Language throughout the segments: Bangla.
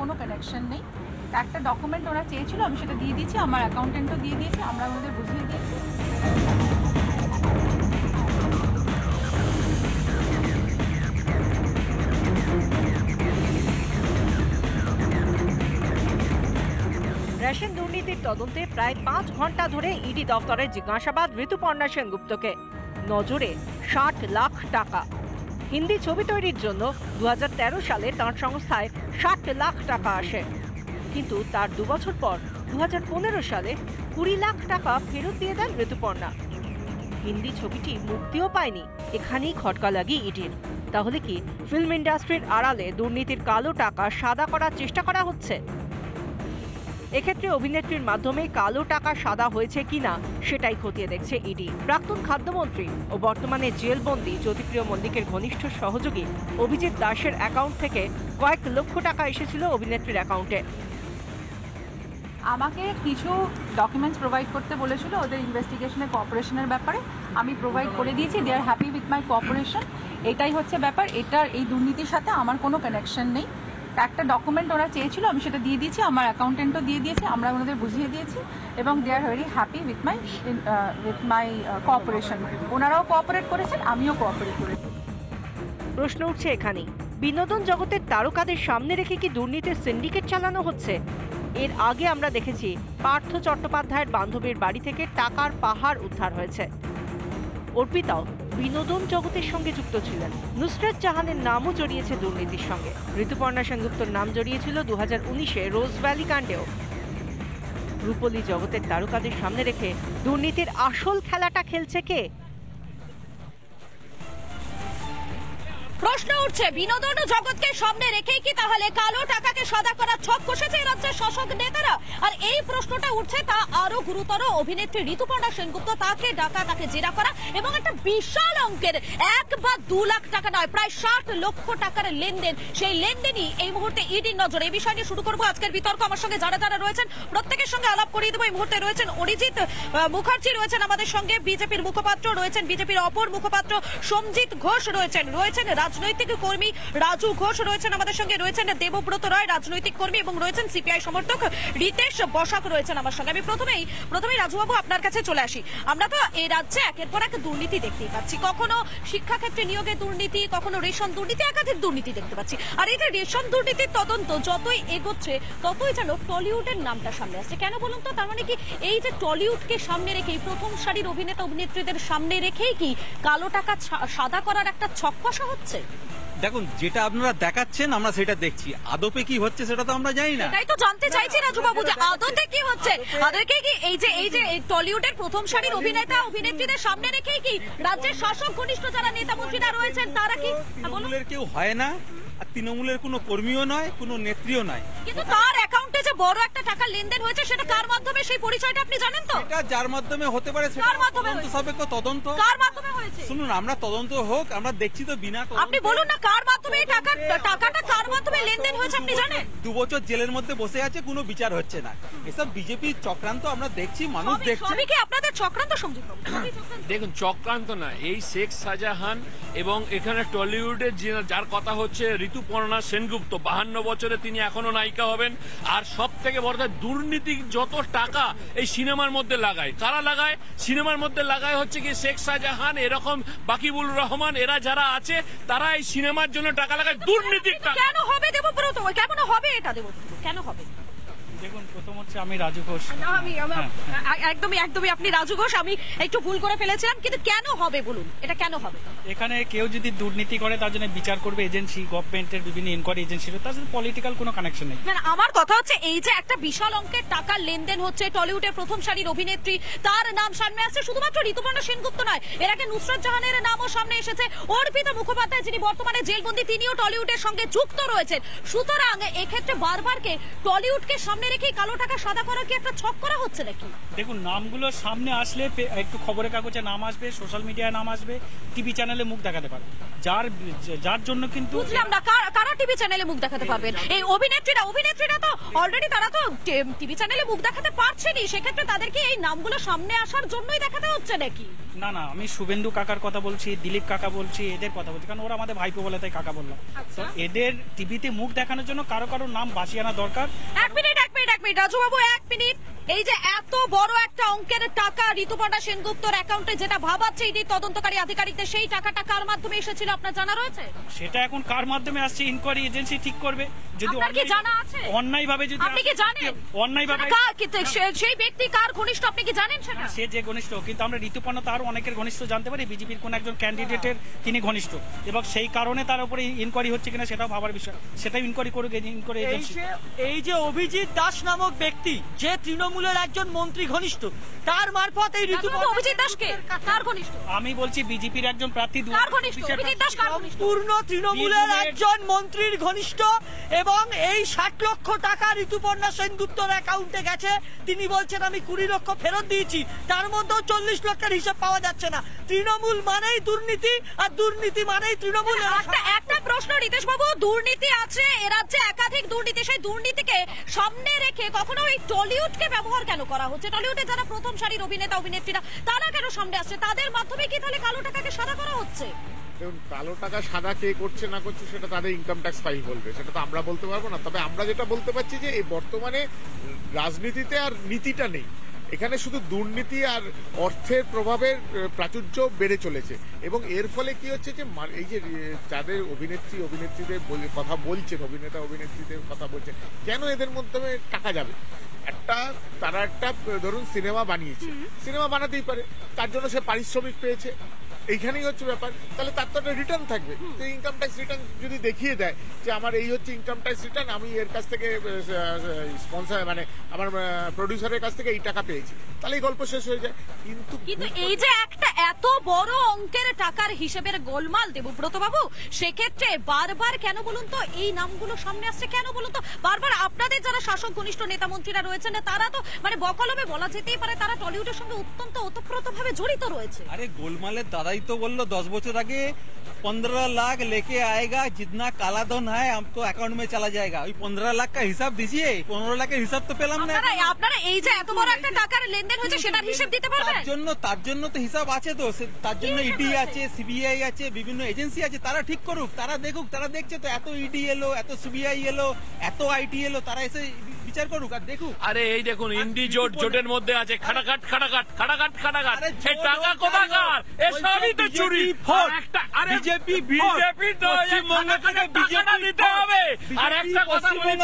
কোনো কানেকশন নেই। একটা ডকুমেন্ট ওরা চেয়েছিল, আমি সেটা দিয়ে দিয়েছি, আমার অ্যাকাউন্টেন্টও দিয়ে দিয়েছি, আমরা ওদের বুঝিয়ে দিয়েছি। রেশন দুর্নীতির তদন্তে প্রায় 5 ঘন্টা ধরে ইডি দফতরে জিজ্ঞাসাবাদ ঋতুপর্ণা সেনগুপ্তকে। নজরে 60 লাখ টাকা। হিন্দি ছবি তৈরির জন্য 2013 সালে তাঁর সংস্থায় 60 লাখ টাকা আসে, কিন্তু তার 2 বছর পর 2015 সালে 20 লাখ টাকা ফেরত দিয়ে দেন ঋতুপর্ণা। হিন্দি ছবিটি মুক্তিও পায়নি। এখানেই খটকা লাগে ইডির। তাহলে কি ফিল্ম ইন্ডাস্ট্রির আড়ালে দুর্নীতির কালো টাকা সাদা করার চেষ্টা করা হচ্ছে? এক্ষেত্রে অভিনেত্রীর মাধ্যমে কালো টাকা সাদা হয়েছে কিনা সেটাই খতিয়ে দেখছে ইডি। প্রাক্তন খাদ্যমন্ত্রী ও বর্তমানে জেলবন্দি জ্যোতিপ্রিয় মল্লিকের ঘনিষ্ঠ সহযোগী অভিজিৎ দাসের অ্যাকাউন্ট থেকে কয়েক লক্ষ টাকা এসেছিল অভিনেত্রীর অ্যাকাউন্টে। আমাকে কিছু ডকুমেন্টস প্রোভাইড করতে বলেছিল ওদের ইনভেস্টিগেশনের কোঅপারেশনের ব্যাপারে, আমি প্রোভাইড করে দিয়েছি। দে আর হ্যাপি উইথ মাই কোঅপারেশন। এটাই হচ্ছে ব্যাপার। এই দুর্নীতির সাথে আমার কোনো কানেকশন নেই। একটা ডকুমেন্ট ওরা চেয়েছিল, আমি সেটা দিয়ে দিয়েছি, আমার অ্যাকাউন্টেন্টও দিয়ে দিয়েছি, আমরা ওনাদের বুঝিয়ে দিয়েছি এবং they are very happy with my cooperation. ওনারাও কোঅপারেট করেছেন, আমিও কোঅপারেট করেছি। প্রশ্ন উঠছে এখানেই, বিনোদন জগতের তারকাদের সামনে রেখে কি দুর্নীতির সিন্ডিকেট চালানো হচ্ছে? এর আগে আমরা দেখেছি পার্থ চট্টোপাধ্যায়ের বান্ধবীর বাড়ি থেকে টাকার পাহাড় উদ্ধার হয়েছে। অর্পিতাও বিনোদন জগতের সঙ্গে যুক্ত ছিলেন। নুসরাত জাহানের নামও জড়িয়েছে দুর্নীতির সঙ্গে। ঋতুপর্ণা সেনগুপ্তর নাম জড়িয়েছিল 2019-এ রোজ ভ্যালি কাণ্ডেও। রূপলী জগতের তারকাদের সামনে রেখে দুর্নীতির আসল খেলাটা খেলছে কে? প্রশ্ন উঠছে, বিনোদন জগৎকে সামনে রেখেই কি তাহলে কালো টাকাকে সাদা করার ছক কষেছে রাজ্যের শাসক নেতারা? আর এই প্রশ্নটা উঠছে তা আরো গুরুতর। অভিনেত্রী ঋতুপর্ণা সেনগুপ্ত, তাকে ডাকা, তাকে জেরা করা এবং একটা বিশাল অঙ্কের 1 বা 2 লাখ টাকা নয়, প্রায় 60 লক্ষ টাকার লেনদেন। সেই লেনদেনই এই মুহূর্তে ইডির নজরে। এই বিষয় নিয়ে শুরু করবো আজকের বিতর্ক। আমার সঙ্গে যারা যারা রয়েছেন প্রত্যেকের সঙ্গে আলাপ করিয়ে দেবো। এই মুহূর্তে রয়েছেন অরিজিৎ মুখার্জি, রয়েছেন আমাদের সঙ্গে বিজেপির মুখপাত্র, রয়েছেন বিজেপির অপর মুখপাত্র সঞ্জিত ঘোষ, রয়েছেন রাজনৈতিক কর্মী রাজু ঘোষ, রয়েছেন আমাদের সঙ্গে, রয়েছেন দেবব্রত রায়, রাজনৈতিক কর্মী, এবং রয়েছেন সিপিআই সমর্থক রিতেশ বসাক, রয়েছেন আমার সঙ্গে। আমি প্রথমেই রাজুবাবু আপনার কাছে চলে আসি। আমরা তো এই রাজ্যে একের পর এক দুর্নীতি দেখতেই পাচ্ছি। কখনো শিক্ষাক্ষেত্রে নিয়োগে দুর্নীতি, কখনো রেশন দুর্নীতি, একাধিক দুর্নীতি দেখতে পাচ্ছি। আর এই যে রেশন দুর্নীতির তদন্ত যতই এগোচ্ছে ততই যেন টলিউডের নামটা সামনে আসছে। কেন বলুন তো? তার মানে কি এই যে টলিউডকে সামনে রেখেই, প্রথম সারির অভিনেতা অভিনেত্রীদের সামনে রেখেই কি কালো টাকা সাদা করার একটা ছক কষা হচ্ছে? দেখুন, যেটা আপনারা দেখাচ্ছেন আমরা সেটা দেখছি, আদপে কি হচ্ছে সেটা তো আমরা জানি না। এটাই তো জানতে চাইছি রাজুবাবু, যে আদতে কি হচ্ছে। আদতে কি এই যে টলিউডের প্রথম সারির অভিনেতা অভিনেত্রীদের সামনে রেখেই কি রাজ্যের শাসক ঘনিষ্ঠ যারা নেতা মন্ত্রীরা রয়েছেন তারা কি তৃণমূলের কেউ হয় না, আর তৃণমূলের কোনো কর্মীও নয়, কোনো নেত্রীও নয়। কিন্তু তার অ্যাকাউন্টে যে বড় একটা টাকা লেনদেন হয়েছে সেটা কার মাধ্যমে, সেই পরিচয়টা আপনি জানেন তো? এটা যার মাধ্যমে হতে পারে সেটা তদন্ত সাপেক্ষ তদন্ত। কার মাধ্যমে হয়েছে শুনুন, আমরা তদন্ত হোক, আমরা দেখছি তো বিনা তদন্তে। আপনি বলুন না কার মাধ্যমে এই টাকাটা কার মাধ্যমে লেনদেন হয়েছে আপনি জানেন? 2 বছর জেলের মধ্যে বসে আছে, কোনো বিচার হচ্ছে না। এসব বিজেপির চক্রান্ত আমরা দেখছি, মানুষ দেখছে। সবই কি আপনাদের চক্রান্ত? দেখুন, চক্রান্ত না, এই শেখ শাহজাহান এবং এখানে টলিউডের যার কথা হচ্ছে ঋতুপর্ণা সেনগুপ্ত, 52 বছরে তিনি এখনো নায়িকা হবেন। আর সব থেকে বড় দুর্নীতি, যত টাকা এই সিনেমার মধ্যে লাগায়, কারা লাগায়? সিনেমার মধ্যে লাগায় হচ্ছে কি শেখ শাহজাহান, এরকম বাকিবুল রহমান, এরা যারা আছে তারা এই সিনেমার জন্য টাকা লাগায়। দুর্নীতির টাকা কেন হবে দেবব্রত? কেমন হবে এটা দেবব্রত? কেন হবে? দেখুন, প্রথম হচ্ছে আমি রাজু ঘোষ। একদমই আপনি রাজু ঘোষ। আমি একটু ভুল করে ফেলেছিলাম, কিন্তু কেন হবে বলুন, এটা কেন হবে? এখানে কেউ যদি দুর্নীতি করে তার জন্য বিচার করবে এজেন্সি, গভর্নমেন্টের বিভিন্ন ইনকোয়ারি এজেন্সি, তার সাথে পলিটিক্যাল কোনো কানেকশন নেই। না, আমার কথা হচ্ছে এই যে একটা বিশাল অঙ্কের টাকার লেনদেন হচ্ছে, টলিউডের প্রথম সারির অভিনেত্রী তার নাম সামনে আসছে। শুধুমাত্র ঋতুপর্ণা সেনগুপ্ত নয়, এর আগে নুসরাত জাহানের নামও সামনে এসেছে। অর্পিতা মুখোপাধ্যায়, যিনি বর্তমানে জেলবন্দি, তিনিও টলিউডের সঙ্গে যুক্ত রয়েছেন। সুতরাং এক্ষেত্রে বারবার টলিউডকে সামনে রেখে কালো টাকা সাদা করার কি একটা ছক করা হচ্ছে নাকি? দেখুন, নামগুলো সামনে আসলে একটু খবরের কাগজে নাম আসবে, সোশ্যাল মিডিয়ায় নাম আসবে, টিভি চ্যানেলে মুখ দেখাতে পারবে, যার জন্য কিন্তু বুঝলাম না কারা টিভি চ্যানেলে মুখ দেখাতে পারবেন? এই অভিনেত্রীরা তো অলরেডি তারা তো টিভি চ্যানেলে মুখ দেখাতে পারছেনই, সেক্ষেত্রে তাদেরকে এই নামগুলো সামনে আসার জন্যই দেখাতে হচ্ছে নাকি? না, আমি শুভেন্দু কাকার কথা বলছি, দিলীপ কাকা বলছি, এদের কথা বলছি, কারণ ওরা আমাদের ভাইপো বলে তাই কাকা বললাম। তো এদের টিভিতে মুখ দেখানোর জন্য কারো নাম বাঁচিয়ে আনা দরকার। এক মিনিট রাজুবাবু, 1 মিনিট। এই যে এত বড় একটা অঙ্কের টাকা ঋতুপর্ণা সেনগুপ্তর অ্যাকাউন্টে যেটা ভাবাচ্ছে ইডি তদন্তকারী আধিকারিকদের, সেই টাকাটা কার মাধ্যমে এসেছিল আপনার জানা রয়েছে? সেটা এখন কার মাধ্যমে আসছে ইনকোয়ারি এজেন্সি ঠিক করবে। যদি অন্যায়ভাবে যদি আপনি কি জানেন অন্যায়ভাবে সেই ব্যক্তি কার ঘনিষ্ঠ, আপনি কি জানেন সেটা? সে যে ঘনিষ্ঠ, কিন্তু আমরা ঋতুপর্ণা তার অনেকের ঘনিষ্ঠ জানতে পারি, বিজেপির কোন একজন ক্যান্ডিডেটের তিনি ঘনিষ্ঠ, এবং সেই কারণে তার উপরে ইনকোয়ারি হচ্ছে কিনা সেটাও ভাবার বিষয়, সেটাও ইনকোয়ারি করুক ইনকোয়ারি এজেন্সি। এই যে অভিজিৎ দাস নামক ব্যক্তি, যে তৃণমূলের একজন মন্ত্রী ঘনিষ্ঠ, তার মারফত এই ঋতুপর্ণা অভিজিৎ দাসকে কার ঘনিষ্ঠ? আমি বলছি বিজেপির একজন প্রার্থী, সম্পূর্ণ তৃণমূলের একজন মন্ত্রীর ঘনিষ্ঠ, এবং এই 60 লক্ষ টাকা ঋতুপর্ণা সেনগুপ্তর অ্যাকাউন্টে গেছে। তিনি বলছেন আমি 20 লক্ষ ফেরত দিয়েছি, তার মধ্যেও 40 লক্ষের হিসাব পাওয়া যাচ্ছে না। তৃণমূল মানেই দুর্নীতি, আর দুর্নীতি মানেই তৃণমূল। একটা প্রশ্ন রিতেশ বাবু, দুর্নীতি আছে এ রাজ্যে, একাধিক দুর্নীতি, সেই দুর্নীতিকে সামনে রেখে কখনো এই টলিউডকে ব্যবহার কেন করা হচ্ছে? টলিউডে যারা প্রথম সারির অভিনেতা অভিনেত্রীরা, তারা কেন সামনে আসছে? তাদের মাধ্যমে কি তাহলে কালো টাকাকে সাদা করা হচ্ছে? দেখুন, কালো টাকা সাদা কে করছে না করছে সেটা তাদের ইনকাম ট্যাক্স ফাইল বলবে, সেটা তো আমরা বলতে পারবো না। তবে আমরা যেটা বলতে পারছি যে এই বর্তমানে রাজনীতিতে আর নীতিটা নেই, এখানে শুধু দুর্নীতি আর অর্থের প্রভাবের প্রাচুর্য বেড়ে চলেছে, এবং এর ফলে কি হচ্ছে যে এই যে যাদের অভিনেত্রীদের কথা বলছেন, অভিনেতা অভিনেত্রীদের কথা বলছেন, কেন এদের মাধ্যমে টাকা যাবে? তারা একটা ধরুন সিনেমা বানিয়েছে, সিনেমা বানাতেই পারে, তার জন্য সে পারিশ্রমিক পেয়েছে, এইখানেই হচ্ছে ব্যাপার। তাহলে তার তো একটা রিটার্ন থাকবে, ইনকাম ট্যাক্স রিটার্ন যদি দেখিয়ে দেয় যে আমার এই হচ্ছে ইনকাম ট্যাক্স রিটার্ন, আমি এর কাছ থেকে স্পন্সর মানে আমার প্রডিউসারের কাছ থেকে এই টাকা পেয়েছি, তাহলে এই গল্প শেষ হয়ে যায়। কিন্তু এই যে একটা এত বড় অঙ্কের টাকার হিসেবের গোলমাল দেবব্রত বাবু, সেক্ষেত্রে বারবার কেন বলুন তো এই নামগুলো সামনে আসছে? কেন বলুন তো বারবার আপনাদের যারা শাসক ঘনিষ্ঠ নেতা মন্ত্রীরা রয়েছেন, তারা তো মানে বকলমে বলা যেতেই পারে তারা টলিউডের সঙ্গে অত্যন্ত ওতপ্রোতভাবে জড়িত রয়েছে। আরে গোলমালের দাদাই तो बोल 10 বছর আগে 15 लाख लेके आएगा, जितना काला धन है हमको अकाउंट में चला जाएगा। 15 लाख का हिसाब दीजिए, 15 লাখের হিসাব তো পেলাম না। আপনারা এই যে এত বড় একটা টাকার লেনদেন হয়েছে সেটার হিসাব দিতে পারবেন? তার জন্য তো হিসাব আছে, তো তার জন্য ইডি আছে, সিবিআই আছে, বিভিন্ন এজেন্সি আছে, তারা ঠিক করুক, তারা দেখুক, তারা দেখছে তো এত ইডি এলো, এত সিবিআই এলো, এত আইটি এলো, তারা এসে বিচার করুক আর দেখুক। আরে এই দেখুন, ইন্ডি জোটের মধ্যে আছে খাটাঘাট, সে টাকা কোথাকার? এসবই তো চুরি। একটা আরে বিজেপি পশ্চিমবঙ্গ থেকে বিজেপি নিতে হবে। আর একটা কথা বলি,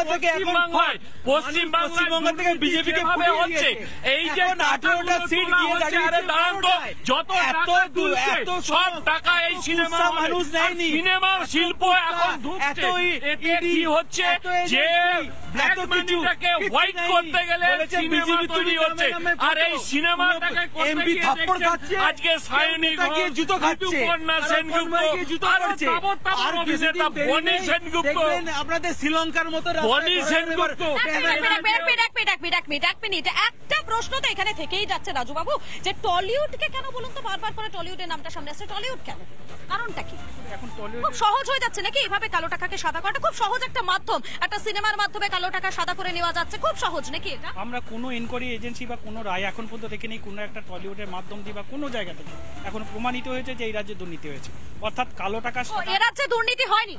পশ্চিমবঙ্গ থেকে বিজেপি কে ভাবে হচ্ছে এই যে 18টা সিট দিয়ে আরে দাঁড়ান তো, যত এত সব টাকা এই সিনেমা মানুষ নেয়নি, সিনেমা শিল্প এখন ঢুকছে। এতে কি হচ্ছে যে ব্ল্যাক মানিটাকে হোয়াইট করতে গেলে সিনেমা তৈরি হচ্ছে, আর এই সিনেমাটাকে এমপি থাপ্পড় খাচ্ছে, আজকে সায়নী গিয়ে জুতো খাচ্ছে, ঋতুপর্ণা সেনগুপ্ত আর অভিনেতা বনি সেনগুপ্ত, আপনাদের শ্রীলঙ্কার মতো বনি সেনগুপ্ত। এক মিনিট, একটা প্রশ্ন তো এখানে থেকেই যাচ্ছে রাজুবাবু, যে টলিউডকে কেন বলুন তো বারবার করে টলিউডের নামটা সামনে আসছে? টলিউড কেন? কারণটা কি? খুব সহজ হয়ে যাচ্ছে নাকি এভাবে কালো টাকাকে সাদা করাটা? খুব সহজ একটা মাধ্যম, একটা সিনেমার মাধ্যমে কালো টাকা সাদা করে নেওয়া যাচ্ছে, খুব সহজ নাকি এটা? আমরা কোনো ইনকোয়ারি এজেন্সি বা কোনো রায় এখন পর্যন্ত দেখিনি কোনো একটা টলিউডের মাধ্যম দিয়ে বা কোনো জায়গা থেকে এখন প্রমাণিত হয়েছে যে এই রাজ্যে দুর্নীতি হয়েছে, অর্থাৎ কালো টাকা। এই রাজ্যে দুর্নীতি হয়নি,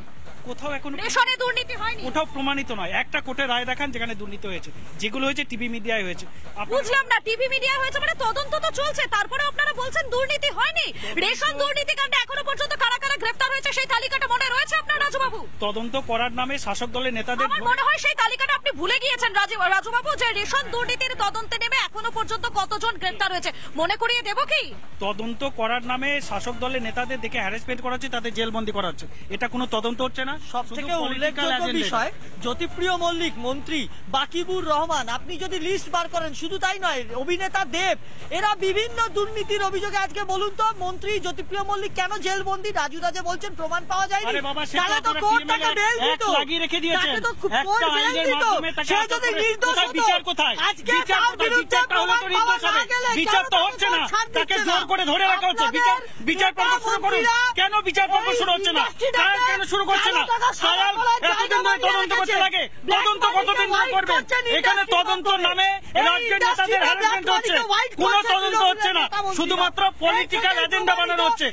কোথাও এখন রেশনে দুর্নীতি হয়নি, কোথাও প্রমাণিত নয়। একটা কোর্টের রায় দেখান যেখানে দুর্নীতি হয়েছে, যেগুলো হয়েছে টিভি মিডিয়ায় হয়েছে। বুঝলাম না, টিভি মিডিয়া হয়েছে মানে তদন্ত তো চলছে, তারপরে আপনারা বলছেন দুর্নীতি হয়নি। রেশন দুর্নীতি কাণ্ডে এখনো পর্যন্ত কারা কারা গ্রেফতার হয়েছে সেই তালিকাটা মনে রয়েছে আপনার রাজুবাবু? তদন্ত করার নামে শাসক দলের নেতাদের আমার মনে হয় সেই তালিকাটা আপনি ভুলে গিয়েছেন রাজুবাবু, যে রেশন দুর্নীতির তদন্তে নেমে এখনো পর্যন্ত কতজন গ্রেফতার হয়েছে মনে করিয়ে দেব কি? তদন্ত করার নামে শাসক দলের নেতাদের দেখে হ্যারাসমেন্ট করা হচ্ছে, তাদের জেলবন্দি করা হচ্ছে, এটা কোনো তদন্ত হচ্ছে না। সবথেকে উল্লেখযোগ্য বিষয়, জ্যোতিপ্রিয় মল্লিক মন্ত্রী, বাকিবুর রহমান, আপনি যদি লিস্ট বার করেন, শুধু তাই নয়, অভিনেতা দেব, এরা বিভিন্ন দুর্নীতির অভিযোগে আজকে বলুন তো মন্ত্রী জ্যোতিপ্রিয় মল্লিক কেন জেলবন্দি? রাজু রাজে বলছেন প্রমাণ পাওয়া যায়নি, তাহলে তো কোর্ট তাকে বেল দিত, তাকে তো কোর্ট বেল দিত, সে যদি নির্দোষ হতো, বিচার কোথায়? আজকে বিচার তার কোথায়? বিরুদ্ধে বিচারটা হলে তো প্রমাণ নির্দোষ পাওয়া হবে। না গেলে বিচার কেন তো হচ্ছে না, ছাড় দিচ্ছে তাকে না? জোর করে ধরে রাখা হচ্ছে। বিচার পর্ব শুরু করুন। কেন বিচার পর্ব শুরু হচ্ছে না? কেন শুরু করছে না? ট্রায়াল এতদিন ধরে তদন্ত করতে লাগে, তদন্ত কতদিন ধরে করবে? এখানে তদন্তর নামে রাজ্যের নেতাদের হ্যারাসমেন্ট হচ্ছে, কোনো তদন্ত হচ্ছে না, শুধুমাত্র পলিটিক্যাল এজেন্ডা বানানো হচ্ছে।